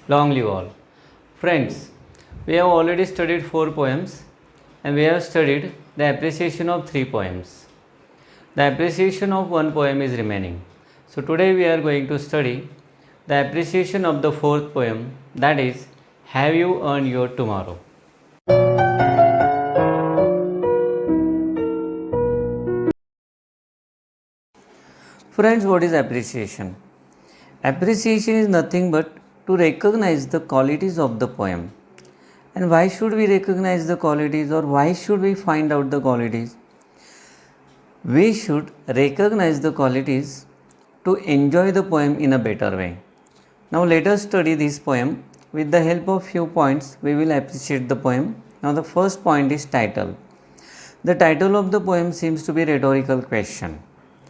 Long live all. Friends, we have already studied 4 poems and we have studied the appreciation of 3 poems. The appreciation of 1 poem is remaining. So today we are going to study the appreciation of the 4th poem, that is, Have You Earned Your Tomorrow? Friends, what is appreciation? Appreciation is nothing but to recognize the qualities of the poem. And why should we recognize the qualities, or why should we find out the qualities? We should recognize the qualities to enjoy the poem in a better way. Now let us study this poem. With the help of few points, we will appreciate the poem. Now the first point is title. The title of the poem seems to be a rhetorical question,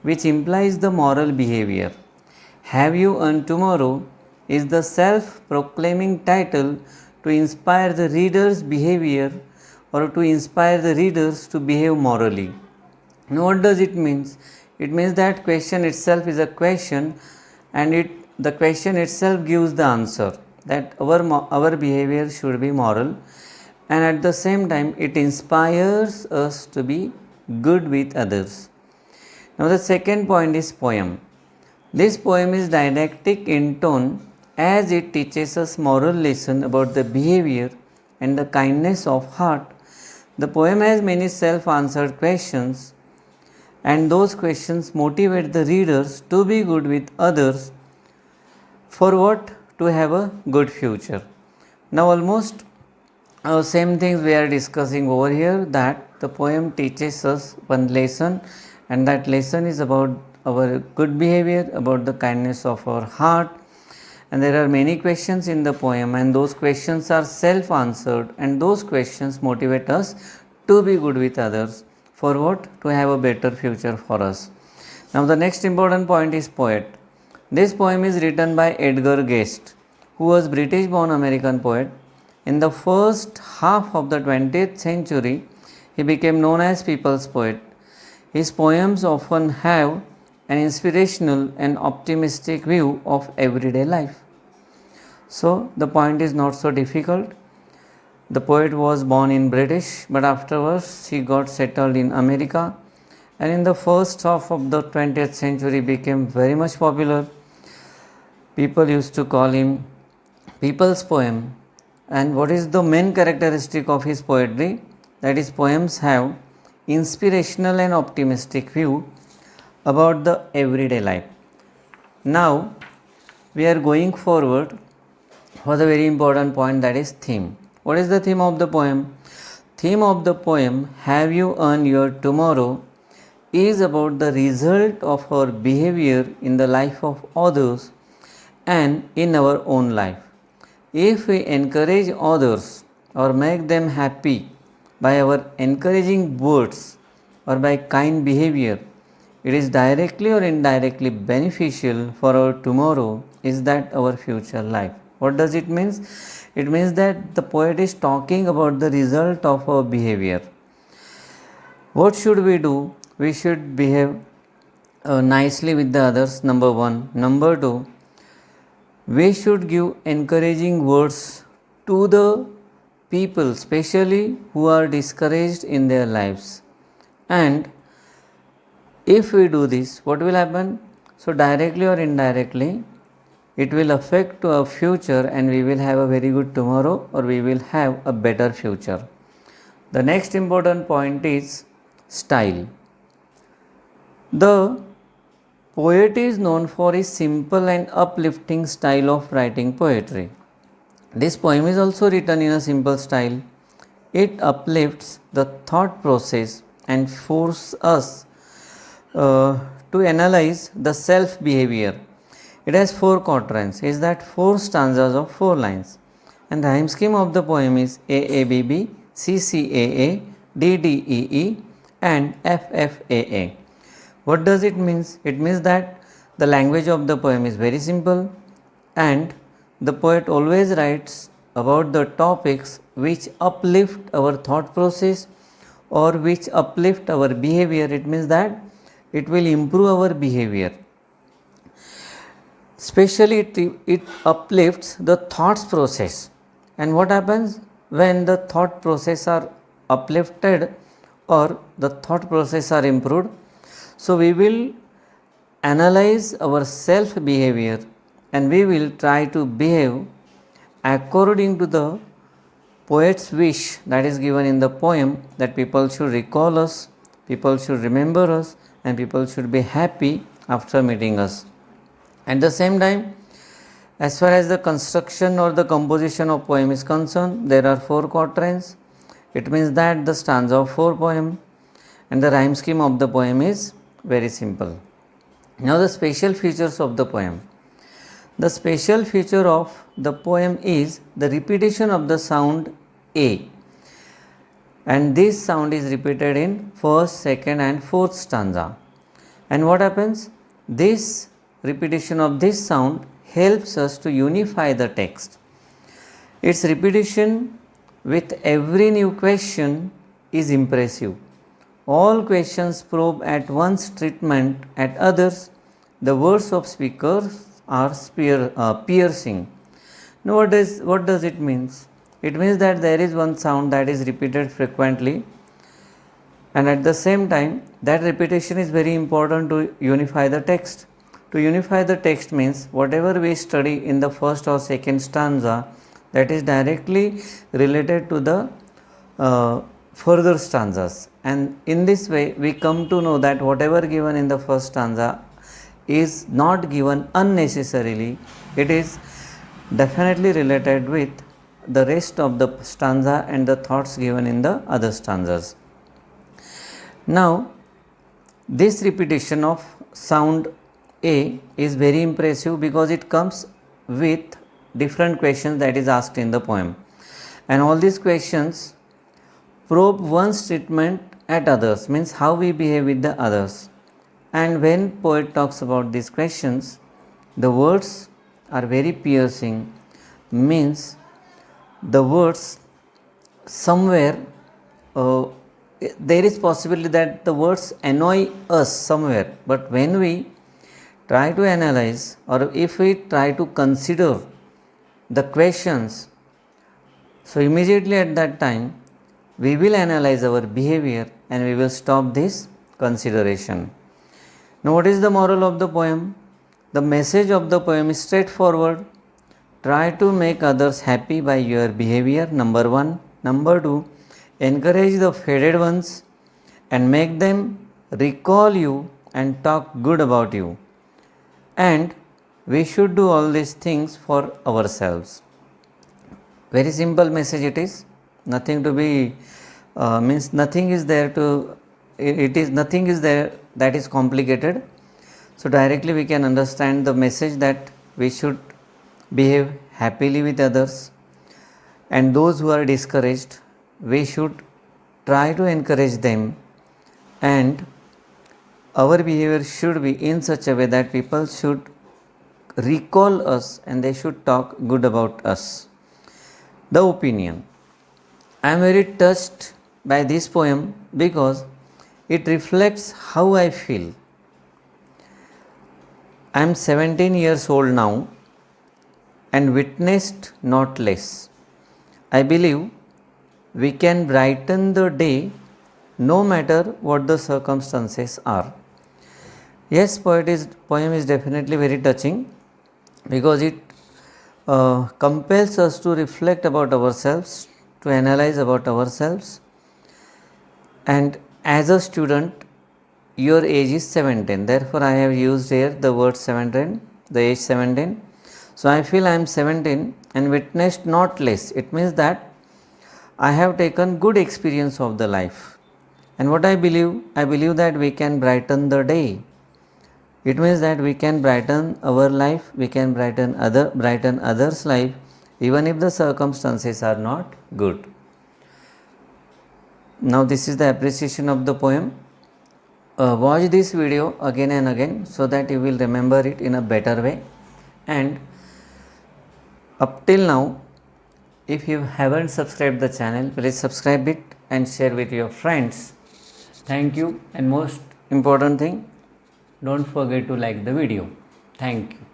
which implies the moral behavior. Have You Earned Tomorrow is the self-proclaiming title to inspire the reader's behavior, or to inspire the readers to behave morally. Now what does it mean? It means that question itself is a question, and the question itself gives the answer that our behavior should be moral, and at the same time it inspires us to be good with others. Now the second point is poem. This poem is didactic in tone, as it teaches us moral lesson about the behavior and the kindness of heart. The poem has many self-answered questions, and those questions motivate the readers to be good with others for what? To have a good future. Now almost same things we are discussing over here, that the poem teaches us one lesson, and that lesson is about our good behavior, about the kindness of our heart. And there are many questions in the poem, and those questions are self-answered, and those questions motivate us to be good with others. For what? To have a better future for us. Now the next important point is poet. This poem is written by Edgar Guest, who was British-born American poet. In the first half of the 20th century, he became known as people's poet. His poems often have an inspirational and optimistic view of everyday life. So the point is not so difficult. The poet was born in British, but afterwards he got settled in America, and in the first half of the 20th century became very much popular. People used to call him people's poem. And what is the main characteristic of his poetry? That his poems have inspirational and optimistic view about the everyday life. Now we are going forward for the very important point, that is theme. What is the theme of the poem? Theme of the poem, Have You Earned Your Tomorrow, is about the result of our behavior in the life of others and in our own life. If we encourage others or make them happy by our encouraging words or by kind behavior, it is directly or indirectly beneficial for our tomorrow, is that our future life. What does it mean? It means that the poet is talking about the result of our behavior. What should we do? We should behave nicely with the others, number one. Number two, we should give encouraging words to the people, especially who are discouraged in their lives. And if we do this, what will happen? So directly or indirectly, it will affect our future, and we will have a very good tomorrow, or we will have a better future. The next important point is style. The poet is known for his simple and uplifting style of writing poetry. This poem is also written in a simple style. It uplifts the thought process and forces us to analyze the self behavior. It has 4 quatrains, is that 4 stanzas of 4 lines, and the rhyme scheme of the poem is AABB, CCAA, DDEE, and FFAA. What does it mean? It means that the language of the poem is very simple, and the poet always writes about the topics which uplift our thought process or which uplift our behavior. It means that it will improve our behavior. Especially it uplifts the thoughts process. And what happens when the thought process are uplifted or the thought process are improved? So we will analyze our self behavior and we will try to behave according to the poet's wish that is given in the poem, that people should recall us, people should remember us, and people should be happy after meeting us. At the same time, as far as the construction or the composition of poem is concerned, there are 4 quatrains. It means that the stanza of 4 poem and the rhyme scheme of the poem is very simple. Now the special features of the poem. The special feature of the poem is the repetition of the sound A, and this sound is repeated in first, second and fourth stanza. And what happens? This repetition of this sound helps us to unify the text. Its repetition with every new question is impressive. All questions probe at one's treatment, at others. The words of speakers are piercing. Now what does it mean? It means that there is one sound that is repeated frequently, and at the same time that repetition is very important to unify the text. To unify the text means whatever we study in the first or second stanza, that is directly related to the further stanzas, and in this way we come to know that whatever given in the first stanza is not given unnecessarily. It is definitely related with the rest of the stanza and the thoughts given in the other stanzas. Now this repetition of sound A is very impressive because it comes with different questions that is asked in the poem, and all these questions probe one's treatment at others, means how we behave with the others. And when poet talks about these questions, the words are very piercing, means the words somewhere there is possibility that the words annoy us somewhere, but when we try to analyze or if we try to consider the questions, so immediately at that time we will analyze our behavior and we will stop this consideration. Now what is the moral of the poem? The message of the poem is straightforward. Try to make others happy by your behavior, number 1. Number 2, encourage the faded ones and make them recall you and talk good about you. And we should do all these things for ourselves. Very simple message it is. Nothing to be means nothing is there to nothing is there that is complicated. So directly we can understand the message that we should behave happily with others, and those who are discouraged we should try to encourage them, and our behavior should be in such a way that people should recall us and they should talk good about us. The opinion. I am very touched by this poem because it reflects how I feel. I am 17 years old now and witnessed not less. I believe we can brighten the day no matter what the circumstances are. Yes, poem is definitely very touching because it compels us to reflect about ourselves, to analyze about ourselves. And as a student, your age is 17. Therefore, I have used here the word 17, the age 17. So, I feel I am 17 and witnessed not less. It means that I have taken good experience of the life. And what I believe that we can brighten the day. It means that we can brighten our life, we can brighten others' life, even if the circumstances are not good. Now this is the appreciation of the poem. Watch this video again and again so that you will remember it in a better way. And up till now, if you haven't subscribed the channel, please subscribe it and share with your friends. Thank you, and most important thing, don't forget to like the video. Thank you.